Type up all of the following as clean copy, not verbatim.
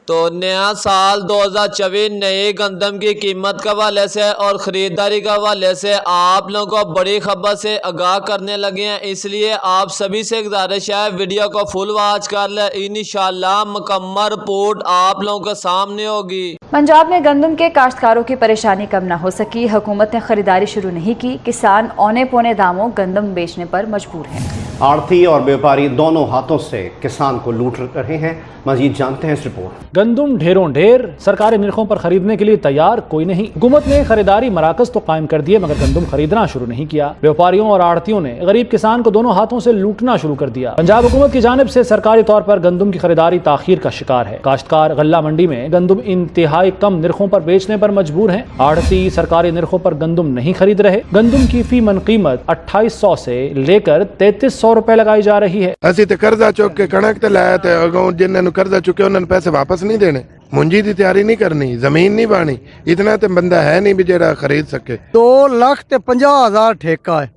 تو نیا سال 2024 نئے گندم کی قیمت کے حوالے سے اور خریداری کے حوالے سے آپ لوگوں کو بڑی خبر سے آگاہ کرنے لگے ہیں، اس لیے آپ سبھی سے گزارش ہے ویڈیو کو فل واچ کر لیں، انشاءاللہ مکمل رپورٹ آپ لوگوں کے سامنے ہوگی۔ پنجاب میں گندم کے کاشتکاروں کی پریشانی کم نہ ہو سکی، حکومت نے خریداری شروع نہیں کی، کسان اونے پونے داموں گندم بیچنے پر مجبور ہیں۔ آڑتی اور بیوپاری دونوں ہاتھوں سے کسان کو لوٹ رہے ہیں، مزید جانتے ہیں اس رپورٹ۔ گندم ڈھیروں ڈھیر سرکاری نرخوں پر خریدنے کے لیے تیار کوئی نہیں۔ حکومت نے خریداری مراکز تو قائم کر دیے مگر گندم خریدنا شروع نہیں کیا۔ بیوپاریوں اور آڑتیوں نے غریب کسان کو دونوں ہاتھوں سے لوٹنا شروع کر دیا۔ پنجاب حکومت کی جانب سے سرکاری طور پر گندم کی خریداری تاخیر کا شکار ہے۔ کاشتکار غلہ منڈی میں گندم انتہائی کم نرخوں پر بیچنے پر مجبور ہیں۔ آڑتی سرکاری نرخوں پر گندم نہیں خرید رہے۔ گندم کی فی من قیمت 2800 سے لے کر 3300 روپے لگائی جا رہی ہے۔ اسی تے قرضہ چک کے کنک تے لایا تے اگوں جنہاں نوں قرضہ چکے انہاں نوں پیسے واپس نہیں دینے، منجی دی تیاری نہیں کرنی، زمین نہیں بانی، اتنا تے بندہ ہے نہیں بھی جڑا خرید سکے۔ 2,50,000 ٹھیکہ ہے،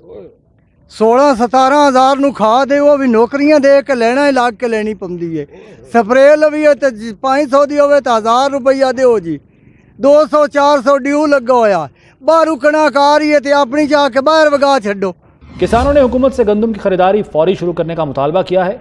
16-17 نو کھا دے، وہ بھی نوکریاں دے کے لینا ہی لاگ کے لینی پوندی ہے۔ سپرے لوی تے 500 دی ہوے تے 1000 روپیہ دیو جی، 200-400 ڈیو لگا ہویا، باہروں کنک آ رہی ہے تے اپنی جا کے باہر وگا چھڈو۔ کسانوں نے حکومت سے گندم کی خریداری فوری شروع کرنے کا مطالبہ کیا ہے۔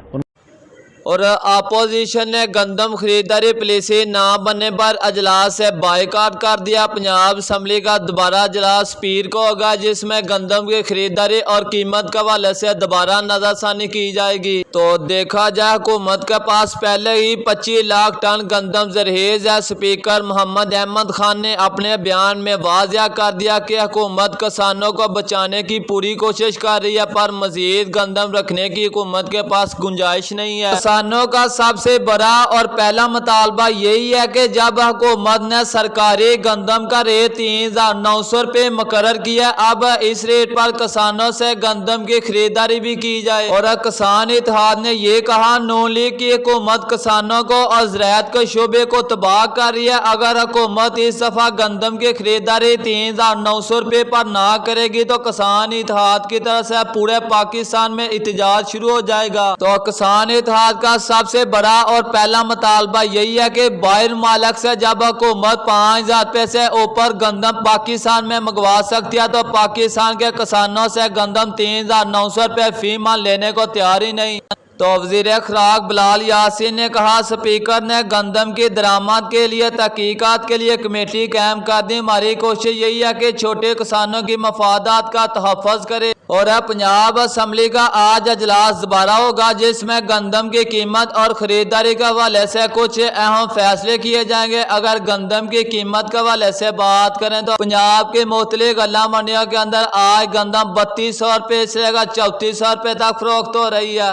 اور اپوزیشن نے گندم خریداری پالیسی نہ بننے پر اجلاس سے بائیکاٹ کر دیا۔ پنجاب اسمبلی کا دوبارہ اجلاس پیر کو ہوگا جس میں گندم کی خریداری اور قیمت کے حوالے سے دوبارہ نظر ثانی کی جائے گی۔ تو دیکھا جائے حکومت کے پاس پہلے ہی 25 لاکھ ٹن گندم زرخیز ہے۔ اسپیکر محمد احمد خان نے اپنے بیان میں واضح کر دیا کہ حکومت کسانوں کو بچانے کی پوری کوشش کر رہی ہے پر مزید گندم رکھنے کی حکومت کے پاس گنجائش نہیں ہے۔ کسانوں کا سب سے بڑا اور پہلا مطالبہ یہی ہے کہ جب حکومت نے سرکاری گندم کا ریٹ 3900 روپے مقرر کیا، اب اس ریٹ پر کسانوں سے گندم کی خریداری بھی کی جائے۔ اور کسان اتحاد نے یہ کہا نون لیگ کی حکومت کسانوں کو اور زراعت کے شعبے کو تباہ کر رہی ہے، اگر حکومت اس دفعہ گندم کی خریداری 3900 روپے پر نہ کرے گی تو کسان اتحاد کی طرف سے پورے پاکستان میں احتجاج شروع ہو جائے گا۔ تو کسان اتحاد کا سب سے بڑا اور پہلا مطالبہ یہی ہے کہ باہر ممالک سے جب حکومت 5000 روپے سے اوپر گندم پاکستان میں منگوا سکتی ہے تو پاکستان کے کسانوں سے گندم 3900 روپے فی من لینے کو تیار ہی نہیں۔ تو وزیر خوراک بلال یاسین نے کہا اسپیکر نے گندم کی درآمد کے لیے تحقیقات کے لیے کمیٹی قائم کر دی، ہماری کوشش یہی ہے کہ چھوٹے کسانوں کی مفادات کا تحفظ کرے۔ اور پنجاب اسمبلی کا آج اجلاس دوبارہ ہوگا جس میں گندم کی قیمت اور خریداری کے حوالے سے کچھ اہم فیصلے کیے جائیں گے۔ اگر گندم کی قیمت کے حوالے سے بات کریں تو پنجاب کی مختلف غلہ منڈیوں کے اندر آج گندم 3200 روپے سے 3400 روپے تک فروخت ہو رہی ہے۔